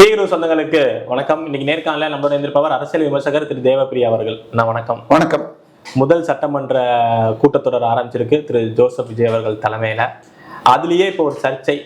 விஜய் சொந்தங்களுக்கு வணக்கம். இன்னைக்கு நேர்காணல நம்மளோட இருந்திருப்பவர் அரசியல் விமர்சகர் திரு தேவப்பிரியா அவர்கள். நான் வணக்கம். வணக்கம். முதல் சட்டமன்ற கூட்டத்தொடர் ஆரம்பிச்சிருக்கு திரு ஜோசப் விஜய் அவர்கள் தலைமையில. அதுலயே இப்போ ஒரு சர்ச்சை.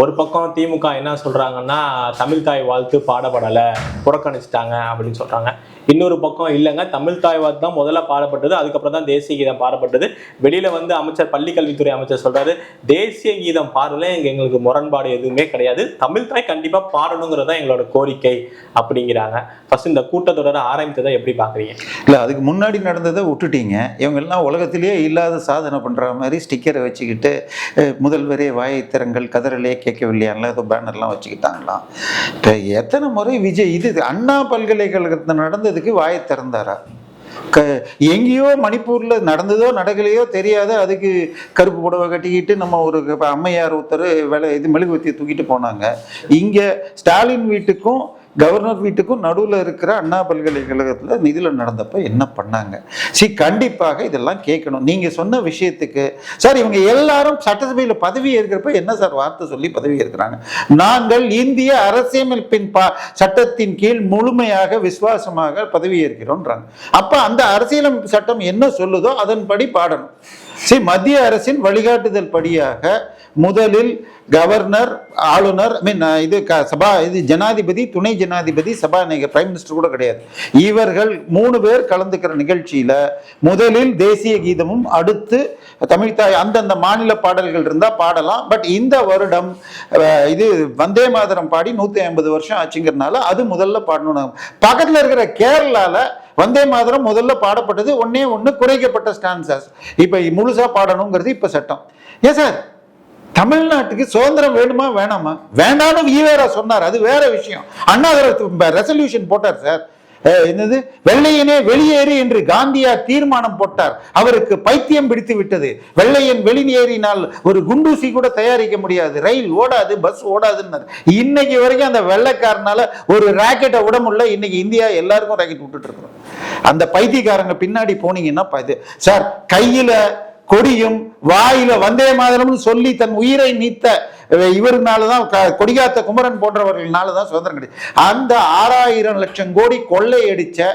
ஒரு பக்கம் திமுக என்ன சொல்றாங்கன்னா, தமிழ் தாய் வாழ்த்து பாடப்படலை, புறக்கணிச்சிட்டாங்க அப்படின்னு சொல்றாங்க. இன்னொரு பக்கம் இல்லைங்க, தமிழ் தாய் வாழ்த்து தான் முதல்ல பாடப்பட்டது, அதுக்கப்புறம் தான் தேசிய கீதம் பாடப்பட்டது. வெளியில வந்து அமைச்சர், பள்ளிக்கல்வித்துறை அமைச்சர் சொல்றாரு, தேசிய கீதம் பாடல எங்களுக்கு முரண்பாடு எதுவுமே கிடையாது, தமிழ் தாய் கண்டிப்பா பாடணுங்கிறதா எங்களோட கோரிக்கை அப்படிங்கிறாங்க. ஃபர்ஸ்ட் இந்த கூட்டத்தொடரை ஆரம்பித்ததை எப்படி பாக்குறீங்க? இல்ல, அதுக்கு முன்னாடி நடந்ததை விட்டுட்டீங்க. இவங்க எல்லாம் உலகத்திலேயே இல்லாத சாதனை பண்ற மாதிரி ஸ்டிக்கரை வச்சுக்கிட்டு முதல்வரே வாயை திறங்கள் கதறலே கேட்கவில்லையான்ல ஏதோ பேனர்லாம் வச்சுக்கிட்டாங்களாம். இப்போ எத்தனை முறை விஜய் இது அண்ணா பல்கலைக்கழகத்தில் நடந்ததுக்கு வாயை திறந்தாரா? எங்கேயோ மணிப்பூர்ல நடந்ததோ நடக்கலையோ தெரியாத அதுக்கு கருப்பு புடவை கட்டிக்கிட்டு நம்ம ஒரு அம்மையார் ஒருத்தர் மெழுகுவத்தியை தூக்கிட்டு போனாங்க. இங்க ஸ்டாலின் வீட்டுக்கும் கவர்னர் வீட்டுக்கும் நடுவில் இருக்கிற அண்ணா பல்கலைக்கழகத்தில் நிதியில் நடந்தப்ப என்ன பண்ணாங்க? கண்டிப்பாக இதெல்லாம் கேட்கணும். நீங்கள் சொன்ன விஷயத்துக்கு சார், இவங்க எல்லாரும் சட்டசபையில் பதவி ஏற்கிறப்ப என்ன சார் வார்த்தை சொல்லி பதவி ஏற்கிறாங்க? நாங்கள் இந்திய அரசியலமைப்பின் சட்டத்தின் கீழ் முழுமையாக விசுவாசமாக பதவி ஏற்கிறோன்றாங்க. அப்போ அந்த அரசியலமைப்பு சட்டம் என்ன சொல்லுதோ அதன்படி பாடணும். மத்திய அரசின் வழிகாட்டுதல் படியாக முதலில் கவர்னர், ஆளுநர், இது ஜனாதிபதி, துணை ஜனாதிபதி, சபாநாயகர், பிரைம் மினிஸ்டர் கூட கிடையாது, இவர்கள் 3 பேர் கலந்துக்கிற நிகழ்ச்சியில முதலில் தேசிய கீதமும் அடுத்து தமிழ்தாய் அந்தந்த மாநில பாடல்கள் இருந்தா பாடலாம். பட் இந்த வருடம் இது வந்தே மாதரம் பாடி 150 வருஷம் ஆச்சுங்கிறதுனால அது முதல்ல பாடணும். பக்கத்துல இருக்கிற கேரளால வந்தே மாதரம் முதல்ல பாடப்பட்டது ஒண்ணு குறைக்கப்பட்ட ஸ்டான்சஸ். இப்ப முழுசா பாடணுங்கிறது இப்ப சட்டம். ஏன் சார், தமிழ்நாட்டுக்கு சுதந்திரம் வேணுமா வேணாமா? வேண்டாம்னு ஈவேரா சொன்னார், அது வேற விஷயம். அண்ணா ரெசல்யூஷன் போட்டார் சார். என்னது, வெள்ளையனே வெளியேறு என்று காந்தியார் தீர்மானம் போட்டார். அவருக்கு பைத்தியம் பிடித்து விட்டது. வெள்ளையன் வெளியேறினால் ஒரு குண்டூசி கூட தயாரிக்க முடியாது, ரயில் ஓடாது, பஸ் ஓடாதுன்னு. இன்னைக்கு வரைக்கும் அந்த வெள்ளைக்காரனால ஒரு ராக்கெட்டை விட முடியல. இன்னைக்கு இந்தியா எல்லாருக்கும் ராக்கெட் விட்டுட்டு இருக்கிறோம். அந்த பைத்தியக்காரங்க பின்னாடி போனீங்கன்னா சார், கையில கொடியும் வாயில வந்தே மாதரம்னு சொல்லி தன் உயிரை நீத்த இவருனாலதான், கொடிகாத்த குமரன் போன்றவர்களாலதான் சுதந்திரம் கிடையாது. அந்த 6000 லட்சம் கோடி கொள்ளையடிச்ச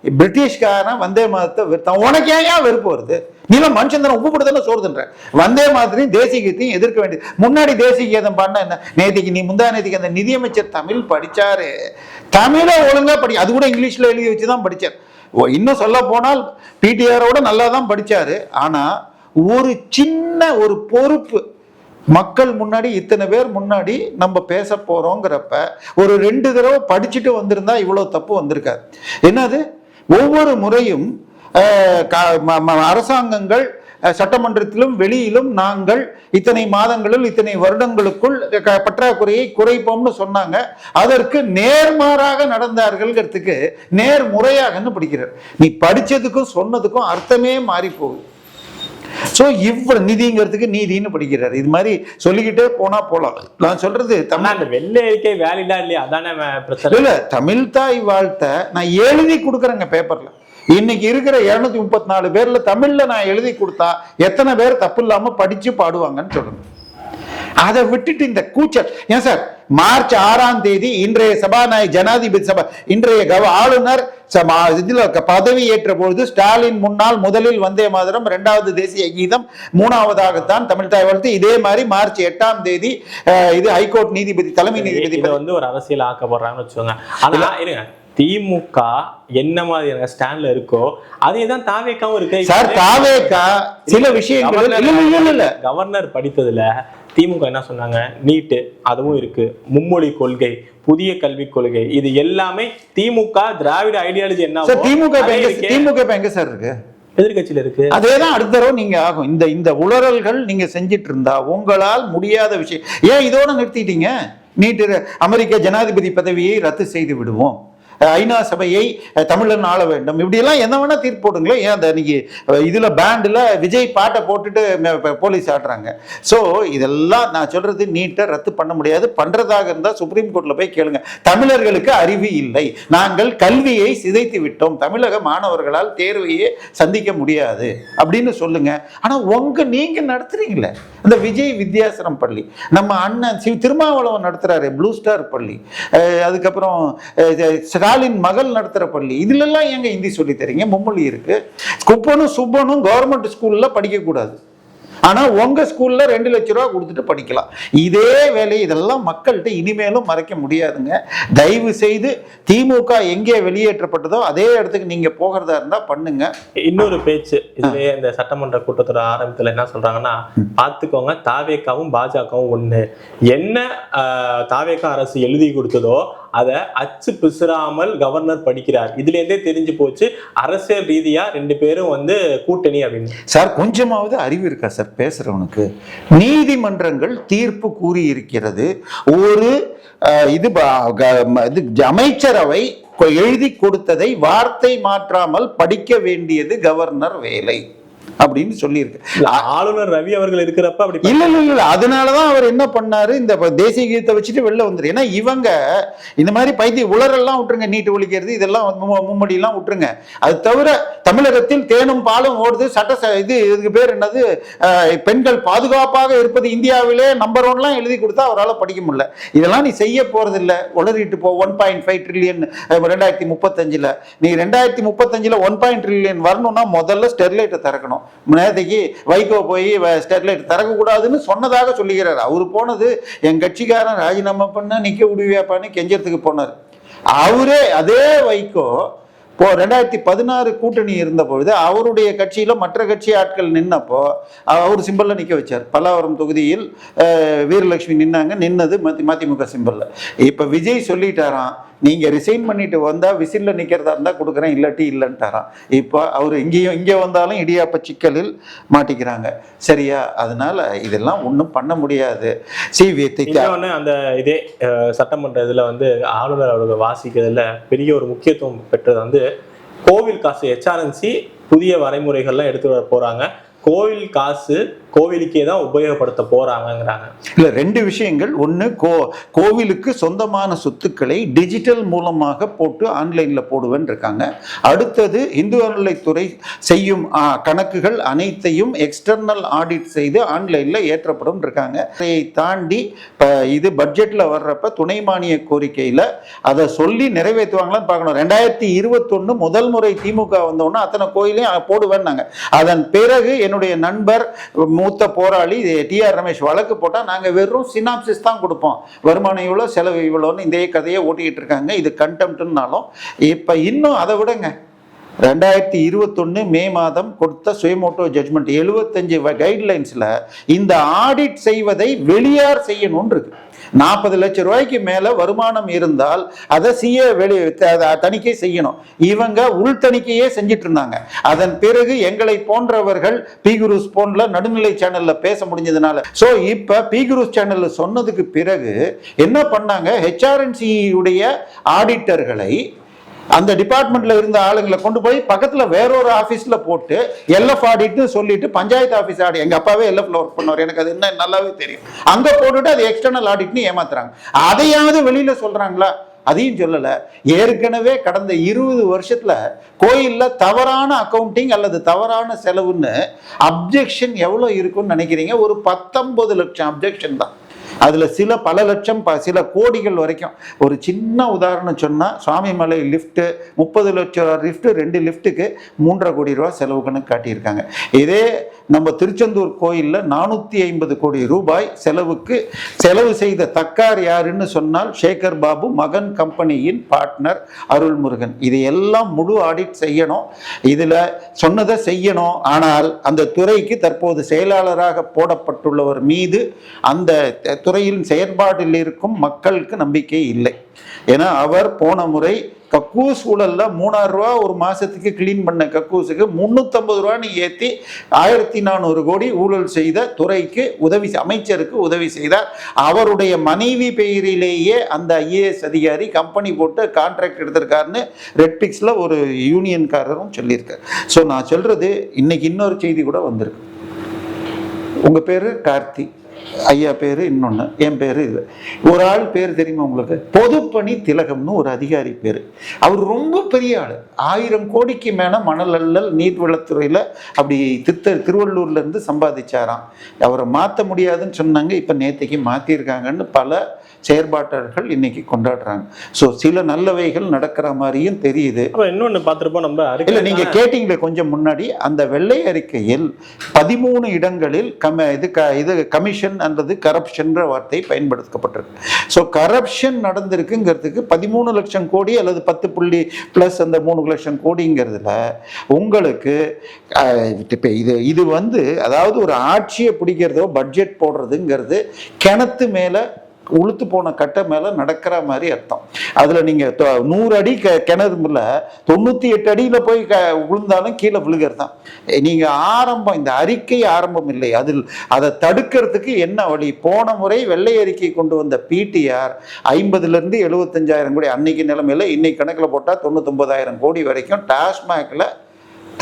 பிரிட்டிஷ்காரன் வந்தே மாதத்தை உனக்கு ஏன் வெறுப்பு வருது? நீலாம் மனுஷன் தானே, உப்பு போட்டு தானே சோறுதுன்ற. வந்தே மாதத்தையும் தேசிய கீதத்தையும் எதிர்க்க வேண்டியது. முன்னாடி தேசிய கீதம் பாடினா என்ன? முந்தா நேற்றுக்கு அந்த நிதியமைச்சர் தமிழ் படிச்சாரு, தமிழை ஒழுங்கா படி, அது கூட இங்கிலீஷ்ல எழுதி வச்சுதான் படிச்சார். இன்னும் சொல்ல போனால் பிடிஆரோட நல்லா தான் படிச்சாரு. ஆனா ஒரு சின்ன ஒரு பொறுப்பு, மக்கள் முன்னாடி இத்தனை பேர் முன்னாடி நம்ம பேச போறோங்கிறப்ப ஒரு 2 தடவை படிச்சுட்டு வந்திருந்தா இவ்வளவு தப்பு வந்திருக்காது. என்னது, ஒவ்வொரு முறையும் அரசாங்கங்கள் சட்டமன்றத்திலும் வெளியிலும் நாங்கள் இத்தனை மாதங்களில் இத்தனை வருடங்களுக்குள் பற்றாக்குறையை குறைப்போம்னு சொன்னாங்க. அதற்கு நேர்மாறாக நடந்தார்கள்ங்கிறதுக்கு நேர்முறையாகன்னு படிக்கிறார். நீ படிச்சதுக்கும் சொன்னதுக்கும் அர்த்தமே மாறி போகுது. நிதிங்கிறதுக்கு நீதினு படிக்கிறாரு. இது மாதிரி சொல்லிக்கிட்டே போனா போலாம். நான் சொல்றது வெள்ளை அறிக்கை வேலிடா இல்லையா, அதானே பிரச்சனை. இல்ல, தமிழ் தாய் வாழ்த்த நான் எழுதி கொடுக்குறேங்க பேப்பர்ல. இன்னைக்கு இருக்கிற 234 பேர்ல தமிழ்ல நான் எழுதி கொடுத்தா எத்தனை பேர் தப்பு இல்லாம படிச்சு பாடுவாங்கன்னு சொல்லுங்க. அதை விட்டுட்டு இந்த கூச்சல் ஏன் சார்? மார்ச் 6ஆம் தேதி இன்றைய சபாநாயகர், ஜனாதிபதி சபா, இன்றைய ஆளுநர் இதுல பதவி ஏற்ற பொழுது ஸ்டாலின் முன்னால் முதலில் வந்தே மாதரம், 2வது தேசிய கீதம், 3வதாகத்தான் தமிழ் தாய் வாழ்த்து. இதே மாதிரி மார்ச் 8ஆம் தேதி இது ஹைகோர்ட் நீதிபதி, தலைமை நீதிபதி வந்து ஒரு அரசியல் ஆக்கப்படுறாங்கன்னு வச்சுக்கோங்க. ஆனா இருங்க, திமுக என்ன மாதிரியான ஸ்டாண்ட்ல இருக்கோ அதே தான் தாவேக்காவும் இருக்கு சார். தாவேக்கா சில விஷயங்கள் கவர்னர் படித்ததுல திமுக என்ன சொன்னாங்க, நீட்டு அதுவும் இருக்கு, மும்மொழி கொள்கை, புதிய கல்விக் கொள்கை, இது எல்லாமே திமுக திராவிட ஐடியாலஜி என்ன. திமுக எங்க சார் இருக்கு? எதிர்கட்சியில இருக்கு. அதேதான் அடுத்த தடவை நீங்க ஆகும். இந்த உளறல்கள் நீங்க செஞ்சிட்டு இருந்தா உங்களால் முடியாத விஷயம். ஏன் இதோட நிறுத்திட்டீங்க? நீட்டு அமெரிக்க ஜனாதிபதி பதவியை ரத்து செய்து விடுவோம், ஐநா சபையை தமிழன் ஆள வேண்டும், இப்படியெல்லாம் என்ன வேணா தீர்ப்பு போடுங்களேன். ஏன் அந்த இன்னைக்கு இதுல பேண்டில் விஜய் பாட்டை போட்டுட்டு போலீஸ் ஆடுறாங்க. ஸோ இதெல்லாம் நான் சொல்றது நீட்டை ரத்து பண்ண முடியாது. பண்றதாக இருந்தால் சுப்ரீம் கோர்ட்ல போய் கேளுங்க. தமிழர்களுக்கு அறிவு இல்லை, நாங்கள் கல்வியை சிதைத்து விட்டோம், தமிழக மாணவர்களால் தேர்வையே சந்திக்க முடியாது அப்படின்னு சொல்லுங்க. ஆனா நீங்க நடத்துறீங்களே அந்த விஜய் வித்யாசரம் பள்ளி, நம்ம அண்ணன் திருமாவளவன் நடத்துறாரு ப்ளூ ஸ்டார் பள்ளி, அதுக்கப்புறம் ஸ்டாலின் மகள் நடத்துற பள்ளி, இதுல எல்லாம் ஏங்க ஹிந்தி சொல்லி தரீங்க? மும்மொழி இருக்கு. குப்பனும் சுப்பனும் கவர்மெண்ட் ஸ்கூல்ல படிக்க கூடாது, ஆனா உங்க ஸ்கூல்ல 2 லட்சம் ரூபாய் கொடுத்துட்டு படிக்கலாம். இதே வேலையை இதெல்லாம் மக்கள்கிட்ட இனிமேலும் மறைக்க முடியாதுங்க. தயவு செய்து திமுக எங்கே வெளியேற்றப்பட்டதோ அதே இடத்துக்கு நீங்க போகிறதா இருந்தா பண்ணுங்க. இன்னொரு பேச்சு இதுலயே இந்த சட்டமன்ற கூட்டத்தோட ஆரம்பத்துல என்ன சொல்றாங்கன்னா, பாத்துக்கோங்க தாவேகாவும் பாஜகவும் ஒண்ணு, என்ன தாவேகா அரசு எழுதி கொடுத்ததோ அதை அச்சு பிசுறாமல் கவர்னர் படிக்கிறார். இதுல இருந்தே தெரிஞ்சு போச்சு அரசியல் ரீதியா 2 பேரும் கூட்டணி அப்படின்னு. சார் கொஞ்சமாவது அறிவு இருக்கா சார் பேசுறவனுக்கு? நீதிமன்றங்கள் தீர்ப்பு கூறி இருக்கிறது, ஒரு இது அமைச்சரவை எழுதி கொடுத்ததை வார்த்தை மாற்றாமல் படிக்க வேண்டியது கவர்னர் வேலை அப்படின்னு சொல்லியிருக்கு. ஆளுநர் ரவி அவர்கள் இருக்கிறப்ப அப்படி இல்ல அதனாலதான் அவர் என்ன பண்ணாரு, இந்த தேசிய கீதத்தை வச்சுட்டு வெளில வந்துரு. ஏன்னா இவங்க இந்த மாதிரி பைத்திய உலரெல்லாம் விட்டுருங்க, நீட்டு ஒழிக்கிறது இதெல்லாம் மும்மடி எல்லாம் விட்டுருங்க. அது தவிர தமிழகத்தில் தேனும் பாலும் ஓடுது, இதுக்கு பேர் என்னது, பெண்கள் பாதுகாப்பாக இருப்பது இந்தியாவிலே நம்பர் 1 எழுதி கொடுத்தா அவரால் படிக்க முடியல. இதெல்லாம் நீ செய்ய போறது இல்ல, உளறிட்டு போ. 1.5 ட்ரில்லியன் 2035 நீ 2035 1 ட்ரில்லியன் வரணும்னா முதல்ல ஸ்டெர்லைட்டை திறக்கணும். நேரத்தைக்கு வைகோ போய் ஸ்டெர்லைட் திறக்கக்கூடாதுன்னு சொன்னதாக சொல்லுகிறார். அவரு போனது என் கட்சிக்காரன் ராஜினாமா பண்ண நிக்க விடுவியாப்பான்னு கெஞ்சறதுக்கு போனார். அவரே அதே வைகோ 2016 கூட்டணி இருந்த பொழுது அவருடைய கட்சியில மற்ற கட்சி ஆட்கள் நின்னப்போ அவர் சிம்பல்ல நிக்க வச்சார். பல்லாவரம் தொகுதியில் வீரலட்சுமி நின்னது மதிமுக சிம்பல்ல. இப்ப விஜய் சொல்லிட்டாராம், நீங்க ரிசைன் பண்ணிட்டு வந்தா விசில்ல நிக்கிறதா இருந்தா கொடுக்குறேன், இல்லாட்டி இல்லைன்ட்டாராம். இப்போ அவர் இங்கே வந்தாலும் இடியாப்ப சிக்கலில் மாட்டிக்கிறாங்க. சரியா? அதனால இதெல்லாம் ஒன்றும் பண்ண முடியாது. அந்த இதே சட்டமன்ற இதுல ஆளுநர் அவர்கள் வாசிக்கிறதுல பெரிய ஒரு முக்கியத்துவம் பெற்றது கோவில் காசு HRNC புதிய வரைமுறைகள்லாம் எடுத்து போறாங்க. கோவில் காசு கோவிலுக்கே தான் உபயோகப்படுத்த போறாங்கிறாங்க. இல்ல 2 விஷயங்கள். ஒண்ணு, கோவிலுக்கு சொந்தமான சொத்துக்களை டிஜிட்டல் மூலமாக போட்டு ஆன்லைன்ல போடுவேன் இருக்காங்க. அடுத்தது இந்து அறநிலைத்துறை செய்யும் கணக்குகள் அனைத்தையும் எக்ஸ்டர்னல் ஆடிட் செய்து ஆன்லைன்ல ஏற்றப்படும் இருக்காங்க. இதை தாண்டி இது பட்ஜெட்ல வர்றப்ப துணை மானிய கோரிக்கையில அதை சொல்லி நிறைவேற்றுவாங்களான்னு பார்க்கணும். 2021 முதல் முறை திமுக வந்தோன்னா அத்தனை கோயிலையும் போடுவேன்னாங்க. அதன் பிறகு என்னுடைய நண்பர் மூத்த போராளி TR ரமேஷ் வழக்கு போட்டா நாங்க வெறும் சினாப்சிஸ் தான் கொடுப்போம், வருமானம் இவ்வளவு செலவு இவ்வளோன்னு இந்த கதையை ஓட்டிக்கிட்டு இருக்காங்க. இது கண்டெம்ட்னாலும் இப்ப இன்னும் அதை விடுங்க. 2021 மே மாதம் கொடுத்த சுயமோட்டோ ஜட்ஜ்மெண்ட் 75 கைட்லைன்ஸ்ல இந்த ஆடிட் செய்வதை வெளியார் செய்யணும்னு இருக்கு. 40 லட்சம் ரூபாய்க்கு மேல வருமானம் இருந்தால் அதை தணிக்கை செய்யணும். இவங்க உள் தணிக்கையே செஞ்சிட்டு இருந்தாங்க. அதன் பிறகு எங்களை போன்றவர்கள் பிகுரூஸ் போன்ற நடுநிலை சேனல்ல பேச முடிஞ்சதுனால இப்ப பிகுரூஸ் சேனல்ல சொன்னதுக்கு பிறகு என்ன பண்ணாங்க, HRNC உடைய ஆடிட்டர்களை அந்த டிபார்ட்மெண்ட்ல இருந்த ஆளுங்களை கொண்டு போய் பக்கத்துல வேறொரு ஆபீஸ்ல போட்டு LF ஆடிட்னு சொல்லிட்டு பஞ்சாயத்து ஆபீஸ் ஆடி, எங்க அப்பாவே LFல ஒர்க் பண்ணுவார், எனக்கு அது என்ன நல்லாவே தெரியும், அங்க போட்டுட்டு அது எக்ஸ்டர்னல் ஆடிட்னு ஏமாத்துறாங்க. அதையாவது வெளியில சொல்றாங்களா? அதையும் சொல்லல. ஏற்கனவே கடந்த 20 வருஷத்துல கோயில்ல தவறான அக்கவுண்டிங் அல்லது தவறான செலவுன்னு அப்ஜெக்ஷன் எவ்வளவு இருக்குன்னு நினைக்கிறீங்க? ஒரு 19 லட்சம் அப்ஜெக்ஷன் தான். அதுல சில பல லட்சம் சில கோடிகள் வரைக்கும். ஒரு சின்ன உதாரணம் சொன்னா, சுவாமிமலை லிஃப்ட் 30 லட்சம் லிஃப்ட், 2 லிஃப்ட்டுக்கு 3.5 கோடி ரூபாய் செலவு கணக்கு காட்டியிருக்காங்க. இதே நம்ம திருச்செந்தூர் கோயில்ல 450 கோடி ரூபாய் செலவு செய்த தக்கார் யாருன்னு சொன்னால் சேகர் பாபு மகன் கம்பெனியின் பார்ட்னர் அருள்முருகன். இது எல்லாம் முழு ஆடிட் செய்யணும், இதுல சொன்னதை செய்யணும். ஆனால் அந்த துறைக்கு தற்போது செயலாளராக போடப்பட்டுள்ளவர் மீது அந்த துறையின் செயற்பாட்டில் இருக்கும் மக்களுக்கு நம்பிக்கை இல்லை. ஏன்னா அவர் போன முறை கக்கூஸ் ஊழல்ல 3000 ரூபா ஒரு மாசத்துக்கு கிளீன் பண்ண கக்கூஸுக்கு 350 ரூபா நீ ஏற்றி 1400 கோடி ஊழல் செய்த துறைக்கு அமைச்சருக்கு உதவி செய்தார். அவருடைய மனைவி பெயரிலேயே அந்த IAS அதிகாரி கம்பெனி போட்டு கான்ட்ராக்ட் எடுத்திருக்காருன்னு ரெட்பிக்ஸ்ல ஒரு யூனியன்காரரும் சொல்லியிருக்காரு. ஸோ நான் சொல்றது இன்னைக்கு இன்னொரு செய்தி கூட வந்திருக்கு. உங்க பேரு கார்த்தி, ஐயா பேரு இன்னொன்னு, என் பேரு இது. ஒரு ஆள் பேர் தெரியுமா உங்களுக்கு? பொதுப்பணி திலகம்னு ஒரு அதிகாரி பேரு. அவர் ரொம்ப பெரிய ஆளு, 1000 கோடிக்கு மேல மணல் அள்ளல் நீர்வளத்துறையில அப்படி திருவள்ளூர்ல இருந்து சம்பாதிச்சாராம். அவரை மாற்ற முடியாதுன்னு சொன்னாங்க, இப்ப நேத்தைக்கு மாத்திருக்காங்கன்னு பல செயற்பாட்டாளர்கள் இன்னைக்கு கொண்டாடுறாங்க. ஸோ சில நல்லவைகள் நடக்கிற மாதிரியும் தெரியுது. இன்னொன்னு பார்த்துருப்போம் நம்ம. இல்ல நீங்க கேட்டீங்களே கொஞ்சம் முன்னாடி, அந்த வெள்ளை அறிக்கையில் 13 இடங்களில் இது கமிஷன் அல்லது கரப்ஷன்ற வார்த்தை பயன்படுத்தப்பட்டிருக்கு. ஸோ கரப்ஷன் நடந்திருக்குங்கிறதுக்கு 13 லட்சம் கோடி அல்லது 10 புள்ளி பிளஸ் அந்த 3 லட்சம் கோடிங்கிறதுல உங்களுக்கு இது அதாவது ஒரு ஆட்சியை பிடிக்கிறதோ பட்ஜெட் போடுறதுங்கிறது கிணத்து மேல உளுத்து போன கட்டை மேல நடக்கிற மாதிரி அர்த்தம். அதுல நீங்க 100 அடி கிணறுல 98 அடியில போய் விழுந்தாலும் கீழே விழுகிறது தான். நீங்க இந்த அறிக்கை ஆரம்பம் இல்லை, அதில் அதை தடுக்கிறதுக்கு என்ன வழி? போன முறை வெள்ளை அறிக்கை கொண்டு வந்த PTR 50ல இருந்து 75,000 கோடி அன்னைக்கு நிலைமையில இன்னைக்கு கணக்குல போட்டா 99,000 கோடி வரைக்கும் டாஸ்மாக்ல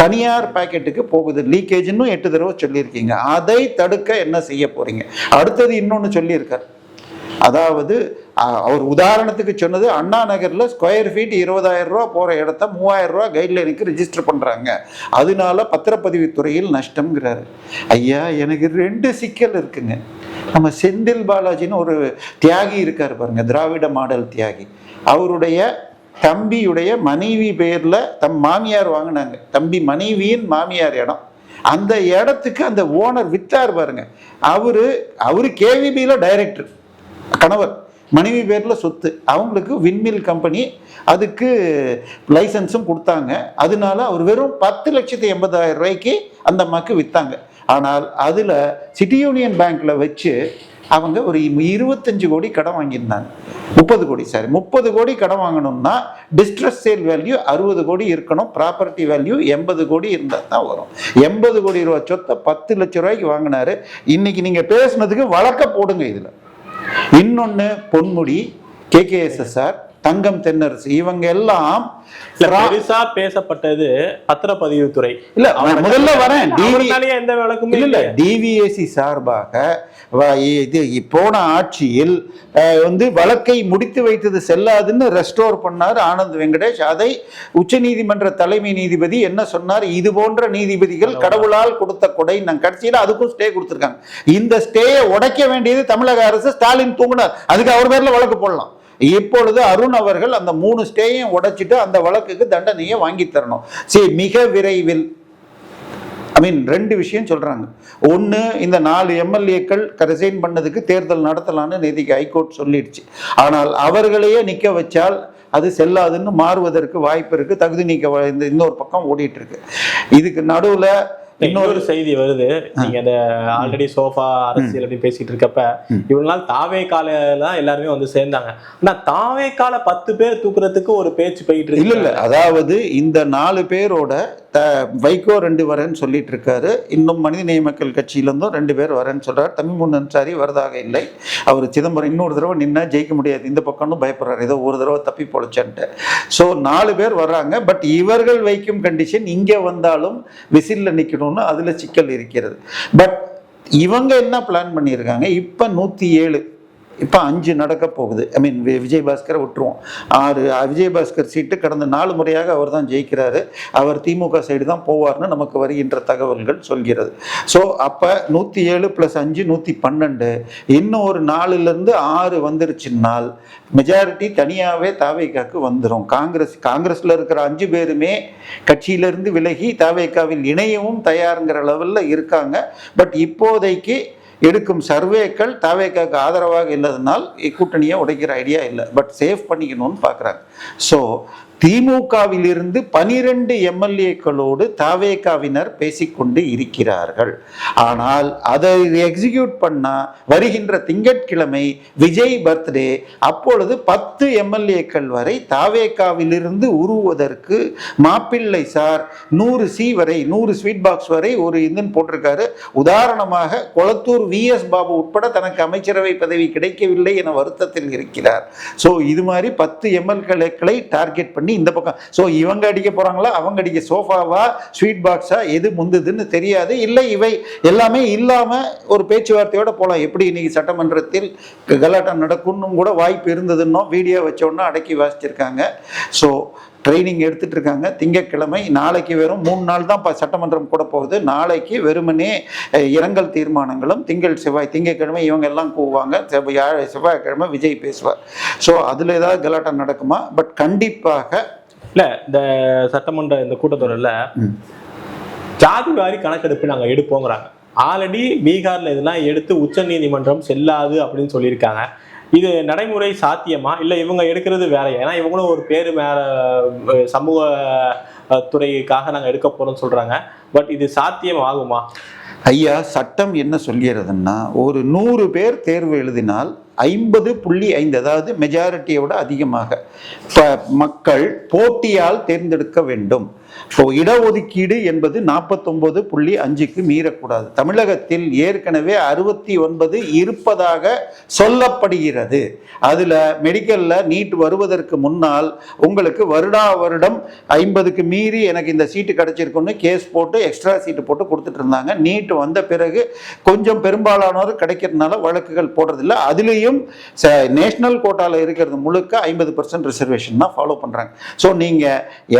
தனியார் பாக்கெட்டுக்கு போகுது. லீக்கேஜ்னு 8 தடவை சொல்லியிருக்கீங்க. அதை தடுக்க என்ன செய்ய போறீங்க? அடுத்தது இன்னொன்னு சொல்லியிருக்காரு. அதாவது அவர் உதாரணத்துக்கு சொன்னது, அண்ணா நகர்ல ஸ்கொயர் ஃபீட் 20,000 ரூபா போற இடத்த 3,000 ரூபா கைட்லைனுக்கு ரிஜிஸ்டர் பண்றாங்க, அதனால பத்திரப்பதிவு துறையில் நஷ்டம்ங்கிறாரு. ஐயா, எனக்கு 2 சிக்கல் இருக்குங்க. நம்ம செந்தில் பாலாஜின்னு ஒரு தியாகி இருக்காரு பாருங்க, திராவிட மாடல் தியாகி. அவருடைய தம்பியுடைய மனைவி பெயர்ல தம் மாமியார் வாங்கினாங்க. தம்பி மனைவியின் மாமியார் இடம். அந்த இடத்துக்கு அந்த ஓனர் வித்தார் பாருங்க. அவரு KVBல டைரக்டர், கணவர் மனைவி பேர்ல சொத்து. அவங்களுக்கு விண்மில் கம்பெனி அதுக்கு லைசன்ஸும் கொடுத்தாங்க. அதனால அவர் வெறும் 10,80,000 ரூபாய்க்கு அந்த அம்மாக்கு வித்தாங்க. ஆனால் அதுல சிட்டி யூனியன் பேங்க்ல வச்சு அவங்க ஒரு 25 கோடி கடன் வாங்கியிருந்தாங்க. 30 கோடி கடன் வாங்கணும்னா டிஸ்ட்ரஸ் சேல் வேல்யூ 60 கோடி இருக்கணும், ப்ராப்பர்ட்டி வேல்யூ 80 கோடி இருந்தால் தான் வரும். 80 கோடி ரூபா சொத்தை 10 லட்சம் ரூபாய்க்கு வாங்கினாரு. இன்னைக்கு நீங்க பேசுனதுக்கு வழக்க போடுங்க. இதுல இன்னொன்னு பொன்முடி, KKSSR, தங்கம் தென்னரசு, இவங்க எல்லாம் பெருசா பேசப்பட்டது பத்திரப்பதிவுத்துறை. இல்ல முதல்ல வரேன், எந்த வழக்குமே இல்ல. DVAC சார்பாக இது போன ஆட்சியில் வழக்கை முடித்து வைத்தது செல்லாதுன்னு ரெஸ்டோர் பண்ணார் ஆனந்த் வெங்கடேஷ். அதை உச்ச நீதிமன்ற தலைமை நீதிபதி என்ன சொன்னார்? இது போன்ற நீதிபதிகள் கடவுளால் கொடுத்த கொடை. நான் கடைசியில அதுக்கும் ஸ்டே கொடுத்திருக்காங்க. இந்த ஸ்டேயை உடைக்க வேண்டியது தமிழக அரசு. ஸ்டாலின் தூங்கினார், அதுக்கு அவர் பேர்ல வழக்கு போடலாம். இப்பொழுது அருண் அவர்கள் அந்த 3 ஸ்டேயும் உடைச்சிட்டு அந்த வழக்குக்கு தண்டனையை வாங்கி தரணும். சரி, மிக விரைவில் 2 விஷயம் சொல்றாங்க. ஒன்று, இந்த 4 MLAக்கள் ரிசைன் பண்ணதுக்கு தேர்தல் நடத்தலான்னு நேற்றுக்கு ஹைகோர்ட் சொல்லிடுச்சு. ஆனால் அவர்களையே நிற்க வச்சால் அது செல்லாதுன்னு மாறுவதற்கு வாய்ப்பு இருக்கு. தகுதி நீக்க இன்னொரு பக்கம் ஓடிட்டு இருக்கு. இதுக்கு நடுவுல இன்னொரு செய்தி வருது. நீங்க இந்த ஆல்ரெடி சோஃபா அரசியல் அப்படின்னு பேசிட்டு இருக்கப்ப இவ்வளவு நாள் தாவேக்கால தான் எல்லாருமே சேர்ந்தாங்க. ஆனா தாவேக்கால 10 பேர் தூக்குறதுக்கு ஒரு பேச்சு போயிட்டு இருக்கு. இல்ல அதாவது இந்த 4 பேரோட வைகோ 2 வரேன்னு சொல்லிட்டு இருக்காரு. இன்னும் மனிதநேய மக்கள் கட்சியில இருந்தும் 2 பேர் வரேன்னு சொல்றாரு. தமிழ்முன் அன்சாரி வரதாக இல்லை. அவர் சிதம்பரம் இன்னொரு தடவை நின்னா ஜெயிக்க முடியாது, இந்த பக்கம்னு பயப்படுறாரு, ஏதோ ஒரு தடவை தப்பி பொழைச்சன்ட்டு. ஸோ 4 பேர் வர்றாங்க. பட் இவர்கள் வைக்கும் கண்டிஷன் இங்க வந்தாலும் விசில்ல நிக்கணும்னு அதுல சிக்கல் இருக்கிறது. பட் இவங்க என்ன பிளான் பண்ணியிருக்காங்க? இப்ப 107, இப்போ 5 நடக்க போகுது. விஜயபாஸ்கரை விட்டுருவோம். 6 விஜயபாஸ்கர் சீட்டு கடந்த 4 முறையாக அவர் தான் ஜெயிக்கிறாரு. அவர் திமுக சைடு தான் போவார்னு நமக்கு வருகின்ற தகவல்கள் சொல்கிறது. ஸோ அப்போ 107 + 5 112, இன்னும் ஒரு 4லேருந்து 6 வந்துருச்சுன்னால் மெஜாரிட்டி தனியாகவே தாவேக்காவுக்கு வந்துடும். காங்கிரஸில் இருக்கிற 5 பேருமே கட்சியிலிருந்து விலகி தாவேக்காவில் இணையவும் தயாருங்கிற லெவலில் இருக்காங்க. பட் இப்போதைக்கு எடுக்கும் சர்வேக்கள் தாவேக்காக்கு ஆதரவாக இல்லாதனால் கூட்டணியை உடைக்கிற ஐடியா இல்லை, பட் சேவ் பண்ணிக்கணும்னு பார்க்குறாங்க. ஸோ திமுகவிலிருந்து 12 எம்எல்ஏக்களோடு தாவேகாவினர் பேசிக்கொண்டு இருக்கிறார்கள். ஆனால் அதை எக்ஸிக்யூட் பண்ணா வருகின்ற திங்கட்கிழமை விஜய் பர்த்டே, அப்பொழுது 10 எம்எல்ஏக்கள் வரை தாவேகாவிலிருந்து உருவதற்கு மாப்பிள்ளை சார் 100C வரை 100 ஸ்வீட் பாக்ஸ் வரை ஒரு இதன் போட்டிருக்காரு. உதாரணமாக கொளத்தூர் VS பாபு உட்பட தனக்கு அமைச்சரவை பதவி கிடைக்கவில்லை என வருத்தத்தில் இருக்கிறார். ஸோ இது மாதிரி 10 எம்எல்ஏக்களை டார்கெட் பண்ணி இந்த பக்கம், சோ இவங்க அடிக்க போறாங்களா அவங்க அடிக்க, சோஃபாவா ஸ்வீட் பாக்ஸா எது முந்துதுன்னு தெரியாது. இல்லை இவை எல்லாமே இல்லாம ஒரு பேச்சுவார்த்தையோட போலாம். எப்படி இன்னைக்கு சட்டமன்றத்தில் கலாட்டா நடக்கும்னு கூட வாய்ப்பு இருந்ததுன்னோ வீடியோ வச்சோன்னா அடக்கி வாசிச்சிருக்காங்க. ஸோ ட்ரைனிங் எடுத்துட்டு இருக்காங்க. திங்கட்கிழமை, நாளைக்கு வெறும் 3 நாள் தான் சட்டமன்றம் கூட போகுது. நாளைக்கு வெறுமனே இரங்கல் தீர்மானங்களும், திங்கள் செவ்வாய், திங்கட்கிழமை இவங்க எல்லாம் கூவாங்க, செவ்வாய்க்கிழமை விஜய் பேசுவார். ஸோ அதுல ஏதாவது கலாட்டா நடக்குமா? பட் கண்டிப்பாக இல்ல இந்த சட்டமன்ற இந்த கூட்டத்தொடர்ல ஜாதி வாரி கணக்கெடுப்பு நாங்க எடுப்போங்கிறாங்க. ஆல்ரெடி பீகார்ல இதெல்லாம் எடுத்து உச்ச நீதிமன்றம் செல்லாது அப்படின்னு சொல்லியிருக்காங்க. இது நடைமுறை சாத்தியமா இல்ல இவங்க எடுக்கிறது வேற? ஏன்னா இவங்களும் ஒரு பேரு மேல சமூக துறைக்காக நாங்க எடுக்க போறோம்னு சொல்றாங்க. பட் இது சாத்தியம் ஆகுமா? ஐயா, சட்டம் என்ன சொல்கிறதுன்னா, ஒரு 100 பேர் தேர்வு எழுதினால் 50.5, அதாவது மெஜாரிட்டியோட அதிகமாக மக்கள் போட்டியால் தேர்ந்தெடுக்க வேண்டும். இப்போ இடஒதுக்கீடு என்பது 49.5க்கு மீறக்கூடாது. தமிழகத்தில் ஏற்கனவே 69 இருப்பதாக சொல்லப்படுகிறது. அதுல மெடிக்கல்ல நீட் வருவதற்கு முன்னால் உங்களுக்கு வருடம் 50க்கு மீறி எனக்கு இந்த சீட்டு கிடைச்சிருக்குன்னு கேஸ் போட்டு எக்ஸ்ட்ரா சீட்டு போட்டு கொடுத்துட்டு இருந்தாங்க. நீட் வந்த பிறகு கொஞ்சம் பெரும்பாலானோர் கிடைக்கிறதுனால வழக்குகள் போடுறதில்லை. அதுலேயும் நேஷனல் கோட்டால இருக்கிறது முழுக்க 50% ரிசர்வேஷன் தான் ஃபாலோ பண்றாங்க. ஸோ நீங்க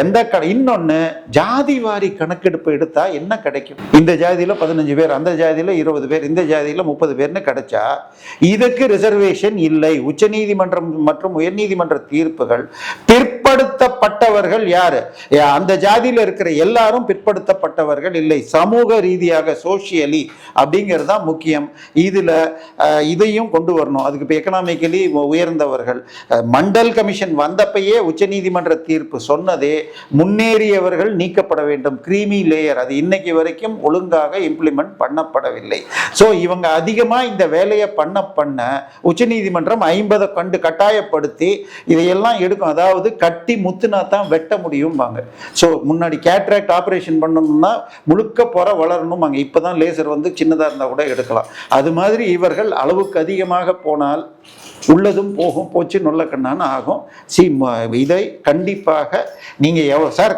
எந்த இன்னொன்னு, ஜாதி வாரி கணக்கெடுப்பு எடுத்தா என்ன கிடைக்கும்? இந்த ஜாதியில 15 பேர், அந்த ஜாதியில 20 பேர், இந்த ஜாதியில 30 பேர்னு கிடைச்சா இதுக்கு ரிசர்வேஷன் இல்லை. உச்சநீதிமன்றம் மற்றும் உயர்நீதிமன்ற தீர்ப்புகள் பிற்படுத்தப்பட்டவர்கள் யாரு? அந்த ஜாதியில இருக்கிற எல்லாரும் பிற்படுத்தப்பட்டவர்கள் இல்லை, சமூக ரீதியாக சோசியலி அப்படிங்கிறது தான் முக்கியம். இதுல இதையும் கொண்டு வரணும். அதுக்கு இப்போ எக்கனாமிக்கலி உயர்ந்தவர்கள், மண்டல் கமிஷன் வந்தப்பயே உச்சநீதிமன்ற தீர்ப்பு சொன்னதே முன்னேறியவர்கள் நீக்கப்பட வேண்டும். கிரீமி லேயர் அது இன்னைக்கு வரைக்கும் ஒழுங்காக இம்ப்ளிமெண்ட் பண்ணப்படவில்லை. ஸோ இவங்க அதிகமாக இந்த வேலையை பண்ண உச்சநீதிமன்றம் 50 கண்டு கட்டாயப்படுத்தி இதையெல்லாம் எடுக்கும். அதாவது கட்டி முத்துனா தான் வெட்ட முடியும் வாங்க. ஸோ முன்னாடி கேட்ராக்ட் ஆப்ரேஷன் பண்ணணும்னா முழுக்க புற வளரணும் வாங்க. இப்போதான் லேசர் வந்து சின்னதாக இருந்தால் கூட எடுக்கலாம். அது மாதிரி இவர்கள் அளவுக்கு அதிகமாக போனால் உள்ளதும் போகும், போச்சு நொல்ல கண்ணான்னு ஆகும். இதை கண்டிப்பாக நீங்கள் எவ்வளோ சார்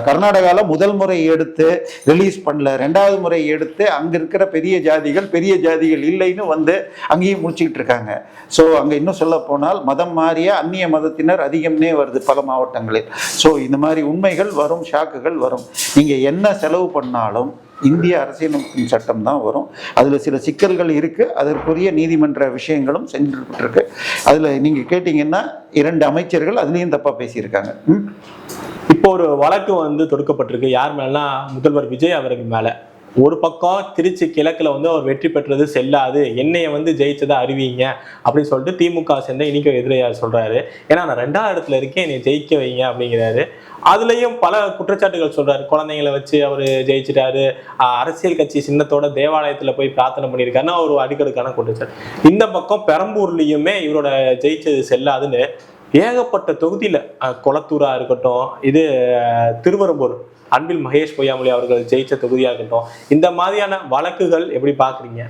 கர்நாடகாவில் முதல் முறை எடுத்து ரிலீஸ் பண்ணல, 2வது முறை எடுத்து அங்கே இருக்கிற பெரிய ஜாதிகள் இல்லைன்னு வந்து அங்கேயும் முடிச்சுக்கிட்டு இருக்காங்க. ஸோ அங்கே இன்னும் சொல்ல போனால் மதம் மாறிய அந்நிய மதத்தினர் அதிகம்னே வருது பல மாவட்டங்களில். ஸோ இந்த மாதிரி உண்மைகள் வரும், ஷாக்குகள் வரும். நீங்கள் என்ன செலவு பண்ணாலும் இந்திய அரசியலமைப்பின் சட்டம் தான் வரும். அதில் சில சிக்கல்கள் இருக்குது. அதற்குரிய நீதிமன்ற விஷயங்களும் செஞ்சுருக்கு. அதில் நீங்கள் கேட்டிங்கன்னா 2 அமைச்சர்கள் அதுலேயும் தப்பாக பேசியிருக்காங்க. இப்போ ஒரு வழக்கு வந்து தொடுக்கப்பட்டிருக்கு. யார் மேலனா முதல்வர் விஜய் அவர்கள் மேலே. ஒரு பக்கம் திருச்சி கிழக்குல வந்து அவர் வெற்றி பெற்றது செல்லாது, என்னைய வந்து ஜெயிச்சதை அறிவிங்க அப்படின்னு சொல்லிட்டு திமுக சேர்ந்த இனிக்க எதிரையார் சொல்றாரு. ஏன்னா நான் 2வது இடத்துல இருக்கேன், என்னை ஜெயிக்க வைங்க அப்படிங்கிறாரு. அதுலயும் பல குற்றச்சாட்டுகள் சொல்றாரு. குழந்தைங்களை வச்சு அவர் ஜெயிச்சிட்டாரு, அரசியல் கட்சி சின்னத்தோட தேவாலயத்துல போய் பிரார்த்தனை பண்ணியிருக்காருன்னா ஒரு அடுக்கடுக்கான குற்றச்சாட்டு. இந்த பக்கம் பெரம்பூர்லயுமே இவரோட ஜெயிச்சது செல்லாதுன்னு ஏகப்பட்ட தொகுதியில, கொளத்தூரா இருக்கட்டும், இது திருவெரும்பூர் அன்பில் மகேஷ் பொய்யாமொழி அவர்கள் ஜெயிச்ச தொகுதியா இருக்கட்டும், இந்த மாதிரியான வழக்குகள் எப்படி பாக்குறீங்க?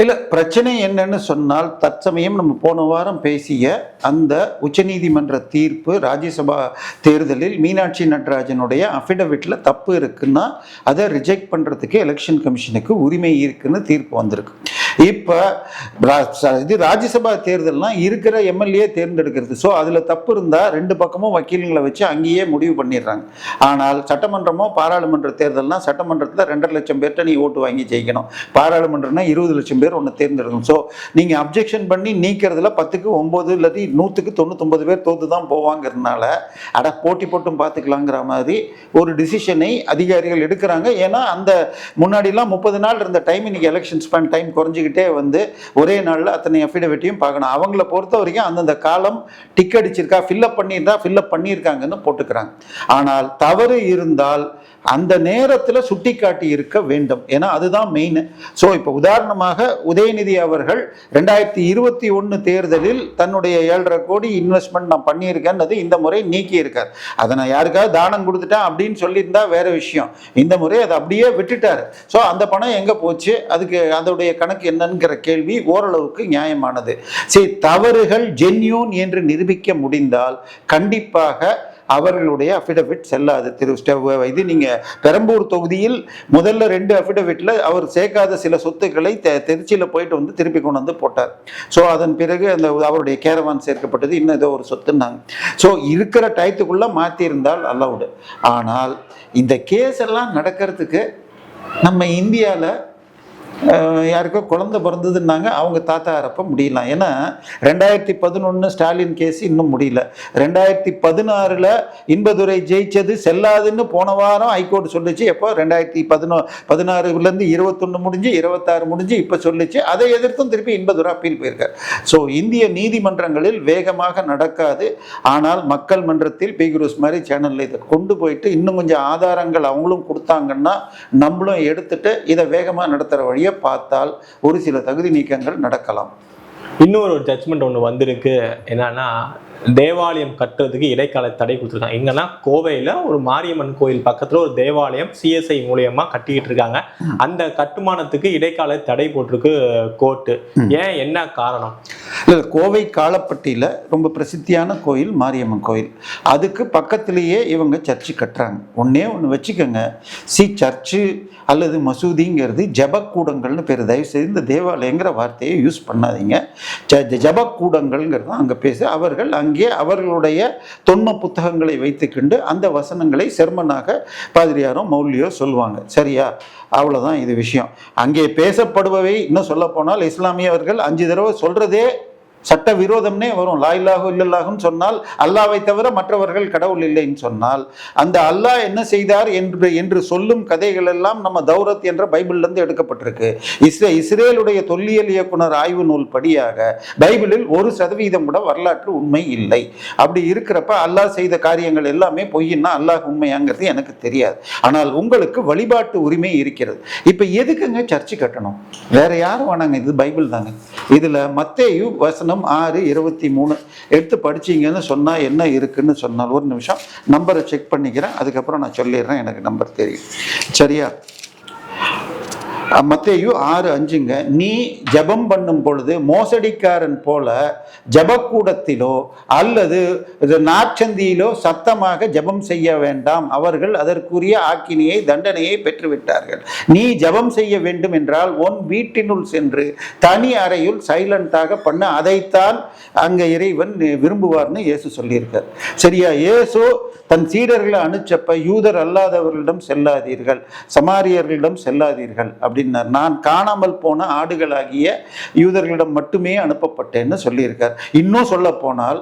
இல்ல பிரச்சனை என்னன்னு சொன்னால், தற்சமயம் நம்ம போன வாரம் பேசிய அந்த உச்சநீதிமன்ற தீர்ப்பு, ராஜ்யசபா தேர்தலில் மீனாட்சி நடராஜனுடைய அஃபிடவிட்ல தப்பு இருக்குன்னா அதை ரிஜெக்ட் பண்றதுக்கு எலெக்ஷன் கமிஷனுக்கு உரிமை இருக்குன்னு தீர்ப்பு வந்திருக்கு. இப்ப இது ராஜ்யசபா தேர்தல்லாம் இருக்கிற எம்எல்ஏ தேர்ந்தெடுக்கிறது. ஸோ அதுல தப்பு இருந்தா 2 பக்கமும் வக்கீல்களை வச்சு அங்கேயே முடிவு பண்ணிடுறாங்க. ஆனால் சட்டமன்றமோ பாராளுமன்ற தேர்தல்னா சட்டமன்றத்தில் 2.5 லட்சம் பேர்கிட்ட நீ ஓட்டு வாங்கி ஜெயிக்கணும், பாராளுமன்றம்னா 20 லட்சம் பேர் ஒன்று தேர்ந்தெடுக்கணும். ஸோ நீங்க அப்ஜெக்ஷன் பண்ணி நீக்கிறதுல 10க்கு 9 இல்லாட்டி 100க்கு 99 பேர் தோத்து தான் போவாங்கிறதுனால போட்டி போட்டும் பார்த்துக்கலாங்கிற மாதிரி ஒரு டிசிஷனை அதிகாரிகள் எடுக்கிறாங்க. ஏன்னா அந்த முன்னாடிலாம் 30 நாள் இருந்த டைம் இன்னைக்கு எலெக்ஷன் ஸ்பேன் டைம் குறைஞ்சி படிச்சுக்கிட்டே வந்து ஒரே நாளில் அத்தனை அஃபிடவிட்டையும் பார்க்கணும். அவங்கள பொறுத்த வரைக்கும் அந்தந்த காலம் டிக் அடிச்சிருக்கா, ஃபில்லப் பண்ணியிருந்தா ஃபில்லப் பண்ணியிருக்காங்கன்னு போட்டுக்கிறாங்க. ஆனால் தவறு இருந்தால் அந்த நேரத்தில் சுட்டி காட்டி இருக்க வேண்டும். ஏன்னா அதுதான் மெயின். ஸோ இப்போ உதாரணமாக உதயநிதி அவர்கள் 2021 தேர்தலில் தன்னுடைய 7.5 கோடி இன்வெஸ்ட்மெண்ட் நான் பண்ணியிருக்கேன்னு இந்த முறை நீக்கி இருக்கார். அதை நான் யாருக்காவது தானம் கொடுத்துட்டேன் அப்படின்னு சொல்லியிருந்தா வேற விஷயம். இந்த முறை அதை அப்படியே விட்டுட்டார். ஸோ அந்த பணம் எங்கே போச்சு, அதுக்கு அதோடைய கணக்கு என்னங்கிற கேள்வி ஓரளவுக்கு நியாயமானது. சரி, தவறுகள் ஜென்யூன் என்று நிரூபிக்க முடிந்தால் கண்டிப்பாக அவர்களுடைய அஃபிடவிட் செல்லாது. இது நீங்க பெரம்பூர் தொகுதியில் முதல்ல 2 அஃபிடவிட்ல அவர் சேர்க்காத சில சொத்துக்களை திருச்சியில் போயிட்டு வந்து திருப்பி கொண்டு வந்து போட்டார். ஸோ அதன் பிறகு அந்த அவருடைய கேரவான் சேர்க்கப்பட்டது, இன்னும் ஏதோ ஒரு சொத்துன்னாங்க. ஸோ இருக்கிற டயத்துக்குள்ள மாற்றியிருந்தால் அலவுடு. ஆனால் இந்த கேஸ் எல்லாம் நடக்கிறதுக்கு நம்ம இந்தியாவில் யாருக்கோ குழந்தை பிறந்ததுன்னாங்க, அவங்க தாத்தா அரப்ப முடியலாம். ஏன்னா 2011 ஸ்டாலின் கேஸ் இன்னும் முடியல. 2016 இன்பதுரை ஜெயிச்சது செல்லாதுன்னு போன வாரம் ஹைகோர்ட் சொல்லிச்சு. எப்போ 2016 21 முடிஞ்சு 26 முடிஞ்சு இப்போ சொல்லிச்சு. அதை எதிர்த்தும் திருப்பி இன்பதுரை அப்பீல் போயிருக்கார். ஸோ இந்திய நீதிமன்றங்களில் வேகமாக நடக்காது. ஆனால் மக்கள் மன்றத்தில் பீகுரூஸ் மாதிரி சேனலில் இதை கொண்டு போயிட்டு இன்னும் கொஞ்சம் ஆதாரங்கள் அவங்களும் கொடுத்தாங்கன்னா நம்மளும் எடுத்துட்டு இதை வேகமாக நடத்துகிற வழியை பார்த்தால் ஒரு சில தகுதி நீக்கங்கள் நடக்கலாம். இன்னொரு ஜட்ஜ்மெண்ட் ஒன்று வந்திருக்கு. என்னன்னா, தேவாலயம் கட்டுறதுக்கு இடைக்கால தடை கொடுத்துருக்காங்க. எங்கன்னா கோவையில் ஒரு மாரியம்மன் கோயில் பக்கத்தில் ஒரு தேவாலயம் சிஎஸ்ஐ மூலியமாக கட்டிக்கிட்டு இருக்காங்க. அந்த கட்டுமானத்துக்கு இடைக்கால தடை போட்டிருக்கு கோர்ட்டு. ஏன், என்ன காரணம்? இல்லை, கோவை காலப்பட்டியில் ரொம்ப பிரசித்தியான கோயில் மாரியம்மன் கோயில். அதுக்கு பக்கத்திலேயே இவங்க சர்ச்சு கட்டுறாங்க. ஒன்றே ஒன்று வச்சுக்கோங்க, சர்ச்சு அல்லது மசூதிங்கிறது ஜபக்கூடங்கள்னு பேர். தயவுசெய்து இந்த தேவாலயங்கிற வார்த்தையை யூஸ் பண்ணாதீங்க. ஜபக்கூடங்கள்ங்கிறது அங்கே பேச அவர்கள் அங்கே அவர்களுடைய தொன்ம புத்தகங்களை வைத்துக்கொண்டு அந்த வசனங்களை செர்மனாக பாதிரியாரோ மௌலியோ சொல்லுவாங்க. சரியா? அவ்வளோதான் இது விஷயம். அங்கே பேசப்படுபவை இன்னும் சொல்ல போனால் இஸ்லாமியவர்கள் 5 தடவை சொல்றதே சட்ட விரோதம்னே வரும். லா இலாஹு இல்லல்லாஹுன்னு சொன்னால் அல்லாவை தவிர மற்றவர்கள் கடவுள் இல்லைன்னு சொன்னால் அந்த அல்லாஹ் என்ன செய்தார் என்று சொல்லும் கதைகள் எல்லாம் நம்ம தௌரத் என்ற பைபிள்லேருந்து எடுக்கப்பட்டிருக்கு. இஸ்ரேலுடைய தொல்லியல் இயக்குனர் ஆய்வு நூல் படியாக பைபிளில் 1% கூட வரலாற்று உண்மை இல்லை. அப்படி இருக்கிறப்ப அல்லாஹ் செய்த காரியங்கள் எல்லாமே பொய்ன்னா அல்லாஹ் உண்மையாங்கிறது எனக்கு தெரியாது. ஆனால் உங்களுக்கு வழிபாட்டு உரிமை இருக்கிறது. இப்போ எதுக்குங்க சர்ச்சு கட்டணும்? வேற யாரும் வேணாங்க, இது பைபிள் தாங்க. இதில் மத்தேயு வசனம் 6:23 எடுத்து படிச்சீங்கன்னு சொன்னா என்ன இருக்குன்னு சொன்னால், ஒரு நிமிஷம் நம்பரை செக் பண்ணிக்கிறேன், அதுக்கப்புறம் நான் சொல்லிடுறேன். எனக்கு நம்பர் தெரியும். சரியா? மத்தேயு 6:5 நீ ஜபம் பண்ணும் பொழுது மோசடிக்காரன் போல ஜபக்கூடத்திலோ அல்லது நாற்சந்தியிலோ சத்தமாக ஜபம் செய்ய வேண்டாம், அவர்கள் அதற்குரிய ஆக்கினியை தண்டனையை பெற்றுவிட்டார்கள். நீ ஜபம் செய்ய வேண்டும் என்றால் உன் வீட்டினுள் சென்று தனி அறையுள் சைலண்டாக பண்ண, அதைத்தான் அங்க இறைவன் விரும்புவார்னு இயேசு சொல்லியிருக்கார். சரியா? இயேசு தன் சீடர்களை அனுச்சப்ப யூதர் அல்லாதவர்களிடம் செல்லாதீர்கள், சமாரியர்களிடம் செல்லாதீர்கள் அப்படின்னார். நான் காணாமல் போன ஆடுகளாகிய யூதர்களிடம் மட்டுமே அனுப்பப்பட்டேன்னு சொல்லியிருக்கார். இன்னும் சொல்ல போனால்,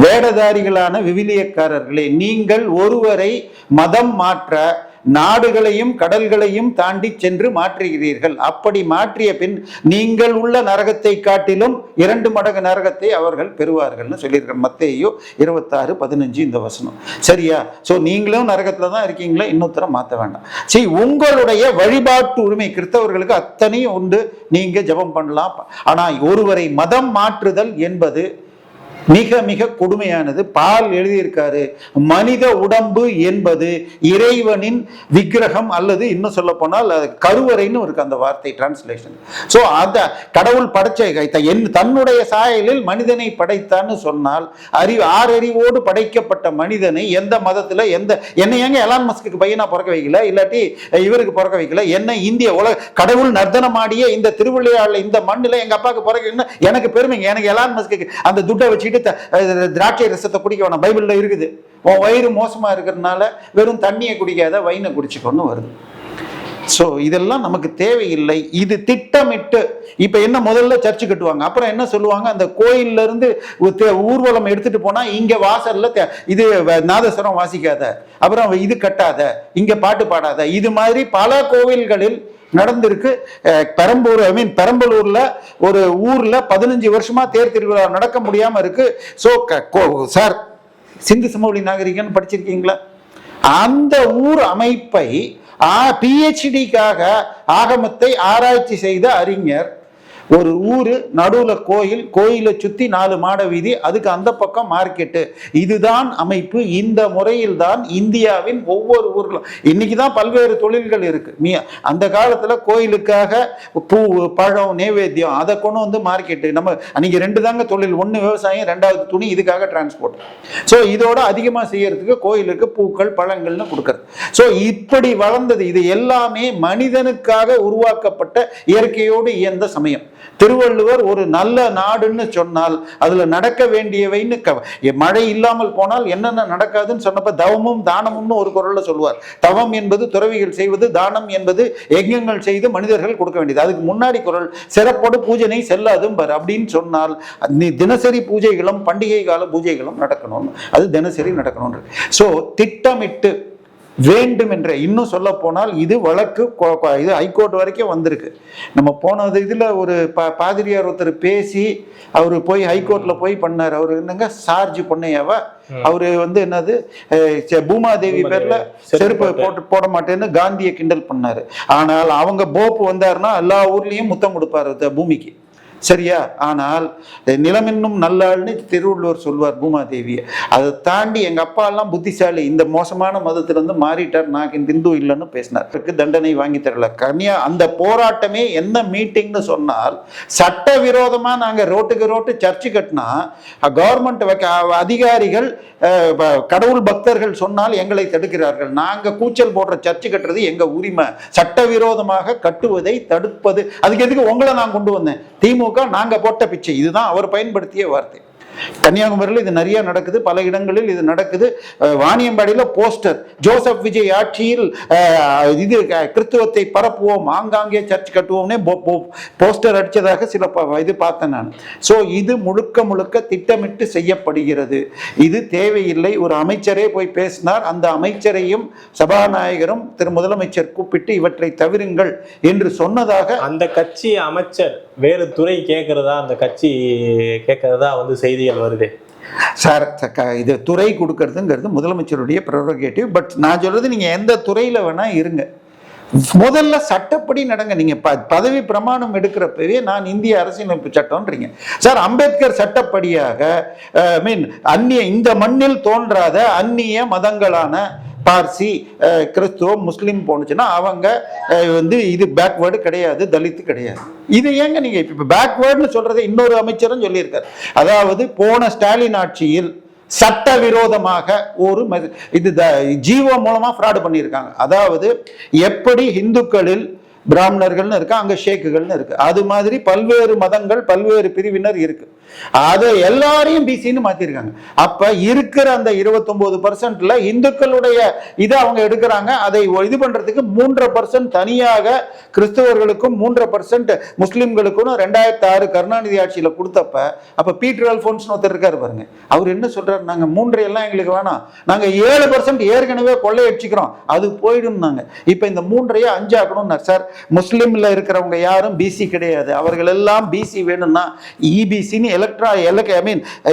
வேடதாரிகளான விவிலியக்காரர்களே, நீங்கள் ஒருவரை மதம் மாற்ற நாடுகளையும் கடல்களையும் தாண்டி சென்று மாற்றுகிறீர்கள். அப்படி மாற்றிய பின் நீங்கள் உள்ள நரகத்தை காட்டிலும் 2 மடங்கு நரகத்தை அவர்கள் பெறுவார்கள்னு சொல்லியிருக்கார். மத்தேயு 26:15 இந்த வசனம். சரியா? ஸோ நீங்களும் நரகத்தில் தான் இருக்கீங்களா, இன்னொருத்தரம் மாற்ற வேண்டாம். சரி, உங்களுடைய வழிபாட்டு உரிமை கிறிஸ்தவர்களுக்கு அத்தனையும் உண்டு, நீங்க ஜெபம் பண்ணலாம். ஆனால் ஒருவரை மதம் மாற்றுதல் என்பது மிக மிக கொடுமையானது. பால் எழுதியிருக்காரு, மனித உடம்பு என்பது இறைவனின் விக்கிரகம், அல்லது இன்னும் சொல்ல போனால் கருவறைன்னு இருக்கு அந்த வார்த்தை டிரான்ஸ்லேஷன். ஸோ அந்த கடவுள் படைச்ச தன்னுடைய சாயலில் மனிதனை படைத்தான்னு சொன்னால், ஆறறிவோடு படைக்கப்பட்ட மனிதனை எந்த மதத்தில் என்ன ஏங்க எலான் மஸ்க்கு பையனா பிறக்க வைக்கல, இல்லாட்டி இவருக்கு பிறக்க வைக்கல, என்ன இந்திய உலக கடவுள் நர்த்தனமாடிய இந்த திருவிளையாடல இந்த மண்ணில் எங்க அப்பாவுக்கு பிறக்க எனக்கு பெருமைங்க. எனக்கு எலான் மஸ்க்கு அந்த துட்டை வச்சு திராட்சை ரசத்தை குடிக்க வேணாம், பைபிள்ல இருக்குது. உன் வயிறு மோசமா இருக்கிறதுனால வெறும் தண்ணியை குடிக்காத வைனை குடிச்சுக்கொண்டு வருது. ஸோ இதெல்லாம் நமக்கு தேவையில்லை. இது திட்டமிட்டு இப்ப என்ன முதல்ல சர்ச்சு கட்டுவாங்க, அப்புறம் என்ன சொல்லுவாங்க, அந்த கோயில்ல இருந்து ஊர்வலம் எடுத்துட்டு போனா இங்க வாசல்ல இது நாதஸ்வரம் வாசிக்காத, அப்புறம் இது கட்டாத, இங்க பாட்டு பாடாத, இது மாதிரி பல கோவில்களில் நடந்திருக்கு. பெரம்பலூர்ல ஒரு ஊர்ல 15 வருஷமா தேர் திருவிழா நடக்க முடியாம இருக்கு. ஸோ சார், சிந்து சமவெளி நாகரிகம்னு படிச்சிருக்கீங்களா? அந்த ஊர் அமைப்பை PhDக்காக ஆகமத்தை ஆராய்ச்சி செய்த அறிஞர், ஒரு ஊரு நடுவுல கோயில், கோயிலை சுத்தி 4 மாட வீதி, அதுக்கு அந்த பக்கம் மார்க்கெட்டு, இதுதான் அமைப்பு. இந்த முறையில் தான் இந்தியாவின் ஒவ்வொரு ஊர்களும் இன்னைக்குதான் பல்வேறு தொழில்கள் இருக்கு. அந்த காலத்துல கோயிலுக்காக பூ பழம் நைவேத்தியம் அதை கொண்டு வந்து மார்க்கெட்டு. நம்ம அன்னைக்கு 2 தாங்க தொழில், 1 விவசாயம், 2வது துணி, இதுக்காக டிரான்ஸ்போர்ட். ஸோ இதோட அதிகமா செய்யறதுக்கு கோயிலுக்கு பூக்கள் பழங்கள்னு கொடுக்கறது. ஸோ இப்படி வளர்ந்தது. இது எல்லாமே மனிதனுக்காக உருவாக்கப்பட்ட இயற்கையோடு இயந்த சமயம். திருவள்ளுவர் ஒரு நல்ல நாடுன்னு சொன்னால் அதுல நடக்க வேண்டியவைன்னு, மழை இல்லாமல் போனால் என்னென்ன நடக்காதுன்னு சொன்னப்ப தவமும் தானமும்னு ஒரு குறள்ல சொல்லுவார். தவம் என்பது துறவிகள் செய்வது, தானம் என்பது யஜ்ஞங்கள் செய்து மனிதர்கள் கொடுக்க வேண்டியது. அதுக்கு முன்னாடி குறள் சிறப்போடு பூஜனை செல்லாதும் பார் அப்படின்னு சொன்னால் தினசரி பூஜைகளும் பண்டிகை கால பூஜைகளும் நடக்கணும், அது தினசரி நடக்கணும். ஸோ திட்டமிட்டு வேண்டும் என்ற, இன்னும் சொல்ல போனால் இது வழக்கு இது ஹைகோர்ட் வரைக்கும் வந்திருக்கு. நம்ம போனது இதுல ஒரு பாதிரியார் ஒருத்தர் பேசி அவரு போய் ஹைகோர்ட்ல போய் பண்ணார். அவரு என்னங்க சார்ஜ் பொண்ணையாவா, அவரு வந்து என்னது பூமாதேவி பேர்ல செருப்பு போட மாட்டேன்னு காந்தியை கிண்டல் பண்ணாரு. ஆனால் அவங்க போப்பு வந்தாருன்னா எல்லா ஊர்லயும் முத்தம் கொடுப்பாரு பூமிக்கு, சரியா? ஆனால் நிலமென்னும் நல்லாள்னு திருவள்ளுவர் சொல்வார் பூமாதேவியை. அதை தாண்டி எங்க அப்பா எல்லாம் புத்திசாலி, இந்த மோசமான மதத்திலிருந்து மாறிட்டார், நான் இந்த இந்து இல்லைன்னு பேசினார், தண்டனை வாங்கி தரல. அந்த போராட்டமே என்ன மீட்டிங்னு சொன்னால், சட்டவிரோதமா நாங்க ரோட்டுக்கு ரோட்டு சர்ச்சு கட்டினா கவர்மெண்ட் அதிகாரிகள் கடவுள் பக்தர்கள் சொன்னால் எங்களை தடுக்கிறார்கள். நாங்க கூச்சல் போடுற சர்ச்சு கட்டுறது எங்க உரிமை, சட்டவிரோதமாக கட்டுவதை தடுப்பது. அதுக்கு எதுக்கு உங்களை நான் கொண்டு வந்தேன்? திமுக நாங்க போட்ட பிச்சை, இதுதான் அவர் பயன்படுத்திய வார்த்தை. கன்னியாகுமரியில் இது நிறைய நடக்குது, பல இடங்களில் இது நடக்குது. வாணியம்பாடியில் போஸ்டர், ஜோசப் விஜய் ஆட்சியில் இது கிறிஸ்துவத்தை பரப்புவோம், ஆங்காங்கே சர்ச் கட்டுவோம்னே போஸ்டர் அடிச்சதாக சில இது பார்த்தேன் நான். ஸோ இது முழுக்க முழுக்க திட்டமிட்டு செய்யப்படுகிறது. இது தேவையில்லை. ஒரு அமைச்சரே போய் பேசினார், அந்த அமைச்சரையும் சபாநாயகரும் முதலமைச்சர் கூப்பிட்டு இவற்றை தவிருங்கள் என்று சொன்னதாக அந்த கட்சி அமைச்சர் வேறு துறை கேட்கிறதா, அந்த கட்சி கேட்கிறதா வந்து செய்திகள் வருது சார். இது துறை கொடுக்கறதுங்கிறது முதலமைச்சருடைய ப்ரெரோகேட்டிவ். பட் நான் சொல்றது, நீங்க எந்த துறையில வேணா இருங்க, முதல்ல சட்டப்படி நடங்க. நீங்க பதவி பிரமாணம் எடுக்கிறப்பவே நான் இந்திய அரசியலமைப்பு சட்டம்ன்றீங்க சார். அம்பேத்கர் சட்டப்படியாக அந்நிய, இந்த மண்ணில் தோன்றாத அந்நிய மதங்களான பார்சி, கிறிஸ்துவம், முஸ்லீம் போனுச்சுன்னா அவங்க வந்து இது பேக்வேர்டு கிடையாது, தலித்து கிடையாது. இது ஏங்க நீங்க இப்ப பேக்வேர்டுன்னு சொல்றதை இன்னொரு அமைச்சரும் சொல்லியிருக்காரு. அதாவது போன ஸ்டாலின் ஆட்சியில் சட்டவிரோதமாக ஒரு இது ஜீவோ மூலமா ஃப்ராடு பண்ணியிருக்காங்க. அதாவது எப்படி இந்துக்களில் பிராமணர்கள்னு இருக்கு, அங்க ஷேக்குகள்னு இருக்கு, அது மாதிரி பல்வேறு மதங்கள் பல்வேறு பிரிவினர் இருக்கு. அதை எல்லாரையும் பிசின்னு மாத்திருக்காங்க. அப்ப இருக்கிற அந்த 29% இந்துக்களுடைய இதை அவங்க எடுக்கிறாங்க. அதை இது பண்றதுக்கு 3% தனியாக கிறிஸ்தவர்களுக்கும் 3% முஸ்லிம்களுக்கும் 2006 கருணாநிதி ஆட்சியில கொடுத்தப்ப, அப்ப பீட்டர் அல்போன்ஸ் ஒருத்தர் இருக்காரு பாருங்க, அவர் என்ன சொல்றாரு, நாங்க 3 எல்லாம் எங்களுக்கு வேணாம், நாங்க 7% ஏற்கனவே கொள்ளையடிச்சுக்கிறோம், அது போயிடும். நாங்க இப்ப இந்த 3 5 ஆக்கணும் சார். முஸ்லிம்ல இருக்கிறவங்க யாரும் பிசி கிடையாது, அவர்கள் எல்லாம் பிசி வேணும்னா இபிசின்னு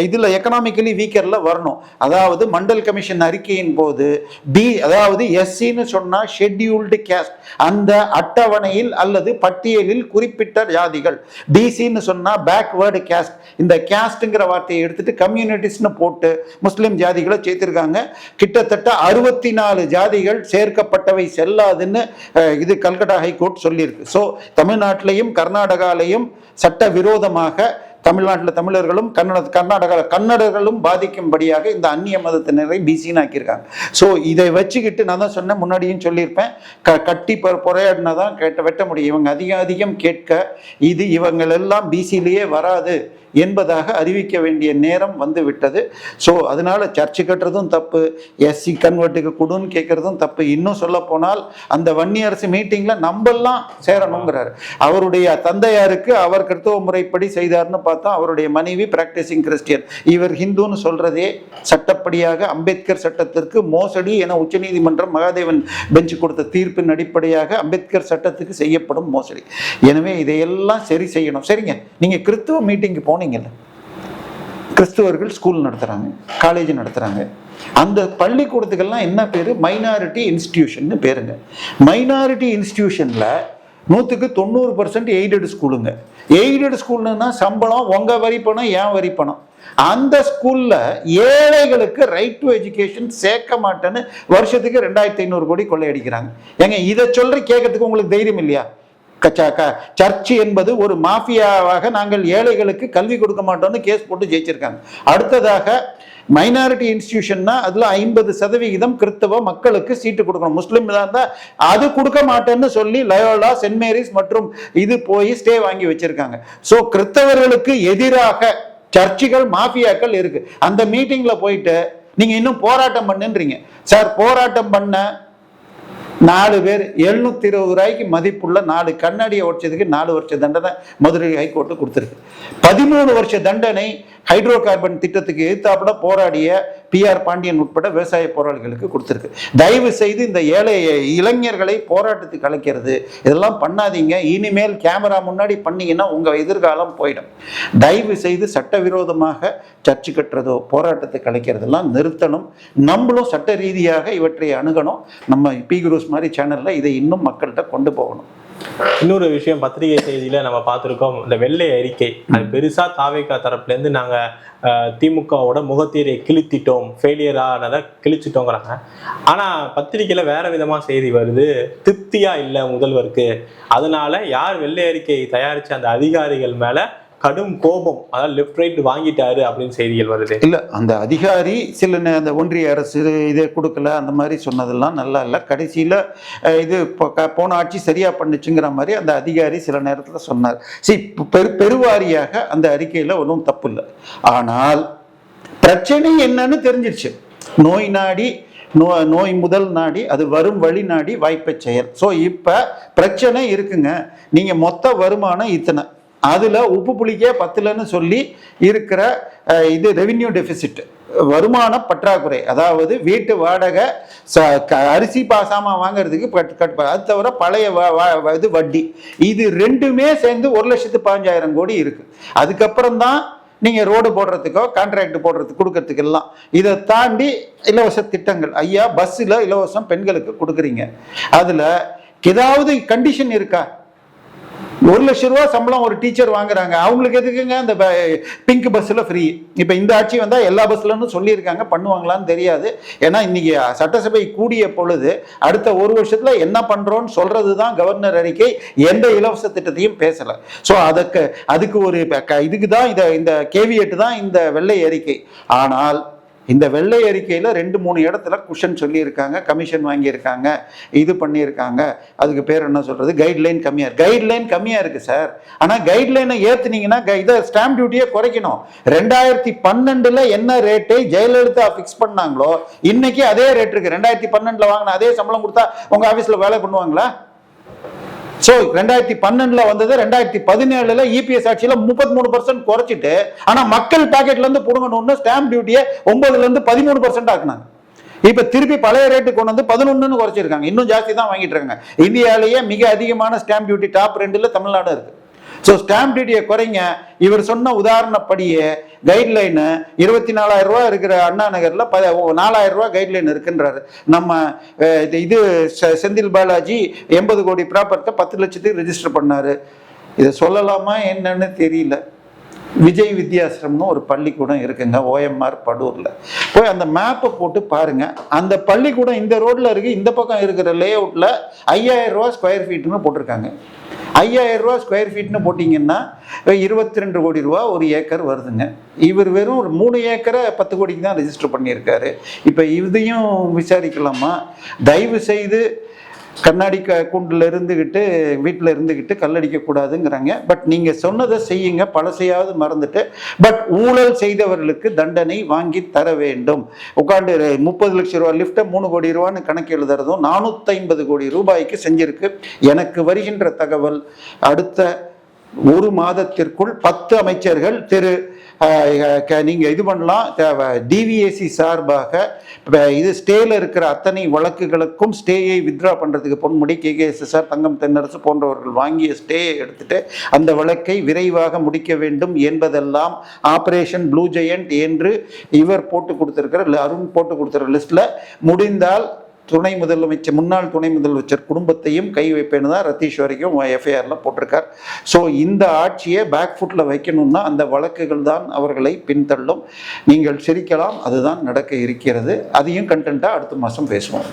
இதுல எக்கனாமிக்கலி வீக்கர்ல வரணும். அதாவது மண்டல் கமிஷன் அறிக்கையின் போது அதாவது எஸ்சின்னு சொன்னா ஷெட்யூல்டு கேஸ்ட், அந்த அட்டவணையில் அல்லது பட்டியலில் குறிப்பிட்ட ஜாதிகள், பிசின்னு சொன்னா பேக்வேர்டு கேஸ்ட், இந்த கேஸ்ட்ங்கிற வார்த்தையை எடுத்துட்டு கம்யூனிட்டிஸ்னு போட்டு முஸ்லிம் ஜாதிகளை சேர்த்திருக்காங்க. கிட்டத்தட்ட 64 ஜாதிகள் சேர்க்கப்பட்டவை செல்லாதுன்னு இது கல்கட்டா ஹைகோர்ட் சொல்லியிருக்கு. ஸோ தமிழ்நாட்டிலையும் கர்நாடகாலையும் சட்டவிரோதமாக தமிழ்நாட்டில் தமிழர்களும் கன்னடர்களும் பாதிக்கும்படியாக இந்த அந்நிய மதத்தினரை பிசின்னு ஆக்கியிருக்காங்க. ஸோ இதை வச்சுக்கிட்டு நான் தான் சொன்னேன், முன்னாடியும் சொல்லியிருப்பேன், கட்டி பொறையாடினா தான் வெட்ட முடியும். இவங்க அதிகம் கேட்க இது இவங்கள் எல்லாம் பிசிலேயே வராது என்பதாக அறிவிக்க வேண்டிய நேரம் வந்து விட்டது. ஸோ அதனால சர்ச்சு கட்டுறதும் தப்பு, எஸ்சி கன்வெர்ட்டுக்கு கொடுன்னு கேட்கறதும் தப்பு. இன்னும் சொல்ல போனால் அந்த வன்னியரசு மீட்டிங்ல நம்மெல்லாம் சேரணுங்கிறாரு. அவருடைய தந்தையாருக்கு அவர் கிறிஸ்தவ முறைப்படி செய்தார்னு பார்த்தா அவருடைய மனைவி பிராக்டிசிங் கிறிஸ்டியன். இவர் ஹிந்துன்னு சொல்றதே சட்டப்படியாக அம்பேத்கர் சட்டத்திற்கு மோசடி என உச்சநீதிமன்றம் மகாதேவன் பெஞ்ச் கொடுத்த தீர்ப்பின் அடிப்படையாக அம்பேத்கர் சட்டத்துக்கு செய்யப்படும் மோசடி. எனவே இதையெல்லாம் சரி செய்யணும். சரிங்க, நீங்க கிறிஸ்துவ மீட்டிங்கு போனீங்கல்ல, கிறிஸ்துவர்கள் ஸ்கூல் நடத்துறாங்க, காலேஜ் நடத்துறாங்க, அந்த பள்ளிக்கூடத்துக்கெல்லாம் என்ன பேரு? மைனாரிட்டி இன்ஸ்டிடியூஷன் பேருங்க. மைனாரிட்டி இன்ஸ்டிடியூஷன்ல 100% எய்டட் ஸ்கூலுங்க. எய்டட் ஸ்கூல்னா சம்பளம் உங்க வரி பணம், ஏன் வரி பணம். அந்த ஸ்கூல்ல ஏழைகளுக்கு ரைட் டு எஜுகேஷன் சேர்க்க மாட்டேன்னு வருஷத்துக்கு 2500 கோடி கொள்ளையடிக்கிறாங்க. ஏங்க இதை சொல்ற கேட்கறதுக்கு உங்களுக்கு தைரியம் இல்லையா? சர்ச்சு என்பது ஒரு மாஃபியாவாக நாங்கள் ஏழைகளுக்கு கல்வி கொடுக்க மாட்டோம்னு கேஸ் போட்டு ஜெயிச்சிருக்காங்க. அடுத்ததாக மைனாரிட்டி இன்ஸ்டிடியூஷன்னா அதுல 50% கிறிஸ்தவ மக்களுக்கு சீட்டு கொடுக்கணும். முஸ்லீம் தான் அது கொடுக்க மாட்டேன்னு சொல்லி லயோலா, சென்ட் மேரிஸ் மற்றும் இது போய் ஸ்டே வாங்கி வச்சிருக்காங்க. ஸோ கிறிஸ்தவர்களுக்கு எதிராக சர்ச்சுகள் மாஃபியாக்கள் இருக்கு. அந்த மீட்டிங்ல போயிட்டு நீங்க இன்னும் போராட்டம் பண்ணுன்றீங்க. சார், போராட்டம் பண்ண 4 பேர் 720 ரூபாய்க்கு மதிப்புள்ள 4 கண்ணாடியை உடைச்சதுக்கு 4 வருஷ தண்டனை மதுரை ஹைகோர்ட்டு கொடுத்துருக்கு. 13 வருஷ தண்டனை ஹைட்ரோ கார்பன் திட்டத்துக்கு எதிர்த்தாப்புல போராடிய PR பாண்டியன் உட்பட விவசாய போராளிகளுக்கு கொடுத்துருக்கு. தயவு செய்து இந்த ஏழை இளைஞர்களை போராட்டத்துக்கு அழைக்கிறது இதெல்லாம் பண்ணாதீங்க. இனிமேல் கேமரா முன்னாடி பண்ணீங்கன்னா உங்க எதிர்காலம் போயிடும். தயவு செய்து சட்டவிரோதமாக சர்ச்சு கட்டுறதோ போராட்டத்துக்கு அழைக்கிறதெல்லாம் நிறுத்தணும். நம்மளும் சட்ட ரீதியாக இவற்றை அணுகணும். நம்ம பி குரூஸ் மாதிரி சேனல்ல இதை இன்னும் மக்கள்கிட்ட கொண்டு போகணும். இன்னொரு விஷயம், பத்திரிகை செய்தியில நம்ம பார்த்திருக்கோம், இந்த வெள்ளை அறிக்கை அது பெருசா தாவேகா தரப்புல இருந்து நாங்க திமுகவோட முகத்தீரை கிழித்திட்டோம், ஃபெயிலியரானதை கிழிச்சிட்டோங்கிறாங்க. ஆனா பத்திரிகையில வேற விதமா செய்தி வருது, திருப்தியா இல்லை முதல்வருக்கு, அதனால யார் வெள்ளை அறிக்கை தயாரிச்ச அந்த அதிகாரிகள் மேல கடும் கோபம், அதாவது லெஃப்ட் ரைட் வாங்கிட்டாரு அப்படின்னு செய்திகள் வருது. இல்ல, அந்த அதிகாரி சில அந்த ஒன்றிய அரசு இதை கொடுக்கல அந்த மாதிரி சொன்னதெல்லாம் நல்லா இல்லை. கடைசியில இது போன ஆட்சி சரியா பண்ணுச்சுங்கிற மாதிரி அந்த அதிகாரி சில நேரத்தில் சொன்னார். பெருவாரியாக அந்த அறிக்கையில ஒன்றும் தப்பு இல்லை. ஆனால் பிரச்சனை என்னன்னு தெரிஞ்சிருச்சு. நோய் நாடி நோய் முதல் நாடி, அது வரும் வழி நாடி வாய்ப்பை செயல். ஸோ இப்போ பிரச்சனை இருக்குங்க. நீங்க மொத்த வருமானம் இத்தனை, அதுல உப்பு புளிக்கே 10லன்னு சொல்லி இருக்கிற இது ரெவின்யூ டெபிசிட், வருமான பற்றாக்குறை, அதாவது வீட்டு வாடகை, அரிசி பாசாமா வாங்குறதுக்கு அது தவிர பழைய இது வட்டி, இது ரெண்டுமே சேர்ந்து 1,15,000 கோடி இருக்கு. அதுக்கப்புறம் தான் நீங்க ரோடு போடுறதுக்கோ கான்ட்ராக்ட் போடுறதுக்கு கொடுக்கறதுக்கு எல்லாம். இதை தாண்டி இலவச திட்டங்கள், ஐயா பஸ்ஸில் இலவசம் பெண்களுக்கு கொடுக்குறீங்க, அதுல ஏதாவது கண்டிஷன் இருக்கா? 1 லட்சம் ரூபா சம்பளம் ஒரு டீச்சர் வாங்குறாங்க, அவங்களுக்கு எதுக்குங்க அந்த பிங்க் பஸ்ல ஃப்ரீ? இப்ப இந்த ஆட்சி வந்தா எல்லா பஸ்லன்னு சொல்லியிருக்காங்க, பண்ணுவாங்களான்னு தெரியாது. ஏன்னா இன்னைக்கு சட்டசபை கூடிய பொழுது அடுத்த 1 வருஷத்துல என்ன பண்றோம்னு சொல்றதுதான் கவர்னர் அறிக்கை. எந்த இலவச திட்டத்தையும் பேசல. ஸோ அதுக்கு ஒரு இதுக்கு தான் இந்த கேவியட் தான் இந்த வெள்ளை அறிக்கை. ஆனால் இந்த வெள்ளை அறிக்கையில் 2-3 இடத்துல குஷன் சொல்லியிருக்காங்க, கமிஷன் வாங்கியிருக்காங்க, இது பண்ணியிருக்காங்க. அதுக்கு பேர் என்ன சொல்றது, கைட்லைன் கம்மியாக இருக்கு சார். ஆனால் கைட்லைனை ஏற்றுனீங்கன்னா இதை ஸ்டாம்ப் டியூட்டியை குறைக்கணும். 2012 என்ன ரேட்டை ஜெயலலிதா ஃபிக்ஸ் பண்ணாங்களோ இன்னைக்கு அதே ரேட் இருக்கு. 2012 வாங்கின அதே சம்பளம் கொடுத்தா உங்க ஆஃபீஸில் வேலை பண்ணுவாங்களா? ஸோ 2012 வந்தது 2017 இபிஎஸ் ஆட்சியில் 33% குறைச்சிட்டு, ஆனா மக்கள் பாக்கெட்ல இருந்து புடுங்கணும்னு ஸ்டாம்ப் டியூட்டியை 9% 13% ஆக்குனாங்க. இப்ப திருப்பி பழைய ரேட்டு கொண்டு வந்து 11 குறைச்சிருக்காங்க. இன்னும் ஜாஸ்தி தான் வாங்கிட்டு இருக்காங்க. இந்தியாவிலேயே மிக அதிகமான ஸ்டாம்ப் டியூட்டி டாப் 2ல தமிழ்நாடு இருக்கு. ஸோ ஸ்டாம்ப் டியூட்டியை குறைங்க. இவர் சொன்ன உதாரணப்படியே கைட்லைனு 24,000 ரூபா இருக்கிற அண்ணா நகர்ல 4,000 ரூபா கைட்லைன் இருக்குன்றாரு. நம்ம இது செந்தில் பாலாஜி 80 கோடி ப்ராப்பர்ட்டை 10 லட்சத்துக்கு ரெஜிஸ்டர் பண்ணாரு. இதை சொல்லலாமா என்னன்னு தெரியல. விஜய் வித்யாசிரம்னு ஒரு பள்ளிக்கூடம் இருக்குங்க, OMR படூர்ல. போய் அந்த மேப்பை போட்டு பாருங்க. அந்த பள்ளிக்கூடம் இந்த ரோட்ல இருக்கு, இந்த பக்கம் இருக்கிற லே அவுட்ல 5,000 ரூபா ஸ்கொயர் ஃபீட்னு போட்டிருக்காங்க. 5,000 ரூபா ஸ்கொயர் ஃபீட்னு போட்டிங்கன்னா 22 கோடி ரூபா ஒரு ஏக்கர் வருதுங்க. இவர் வெறும் ஒரு 3 ஏக்கரை 10 கோடிக்கு தான் ரெஜிஸ்டர் பண்ணியிருக்காரு. இப்போ இதையும் விசாரிக்கலாமா? தயவு செய்து கண்ணாடி கூண்டில் இருந்துக்கிட்டு வீட்டில் இருந்துக்கிட்டு கல்லடிக்கக்கூடாதுங்கிறாங்க. பட் நீங்கள் சொன்னதை செய்யுங்க, பழசையாவது மறந்துட்டு. பட் ஊழல் செய்தவர்களுக்கு தண்டனை வாங்கி தர வேண்டும். உட்காந்து 30 லட்சம் ரூபா லிஃப்ட்டை 3 கோடி ரூபான்னு கணக்கு எழுதுறதும் 450 கோடி ரூபாய்க்கு செஞ்சிருக்கு. எனக்கு வருகின்ற தகவல் அடுத்த 1 மாதத்திற்குள் 10 அமைச்சர்கள் நீங்கள் இது பண்ணலாம். டிவிஎஸ்சி சார்பாக இது ஸ்டேல இருக்கிற அத்தனை வழக்குகளுக்கும் ஸ்டேயை வித்ரா பண்ணுறதுக்கு பொன்முடி, KKSSR, தங்கம் தென்னரசு போன்றவர்கள் வாங்கிய ஸ்டேயை எடுத்துட்டு அந்த வழக்கை விரைவாக முடிக்க வேண்டும் என்பதெல்லாம் ஆபரேஷன் ப்ளூ ஜெயண்ட் என்று இவர் போட்டு கொடுத்துருக்கிற, அருண் போட்டு கொடுத்துருக்கிற லிஸ்ட்டில் முடிந்தால் முன்னாள் துணை முதலமைச்சர் குடும்பத்தையும் கை வைப்பேன்னு தான் ரத்தீஷ் வரைக்கும் FIRல போட்டிருக்கார். ஸோ இந்த ஆட்சியை பேக் ஃபுட்டில் வைக்கணும்னா அந்த வழக்குகள் தான் அவர்களை பின்தள்ளும். நீங்கள் சிரிக்கலாம், அதுதான் நடக்க இருக்கிறது. அதையும் கண்டென்ட்டாக அடுத்த மாதம் பேசுவோம்.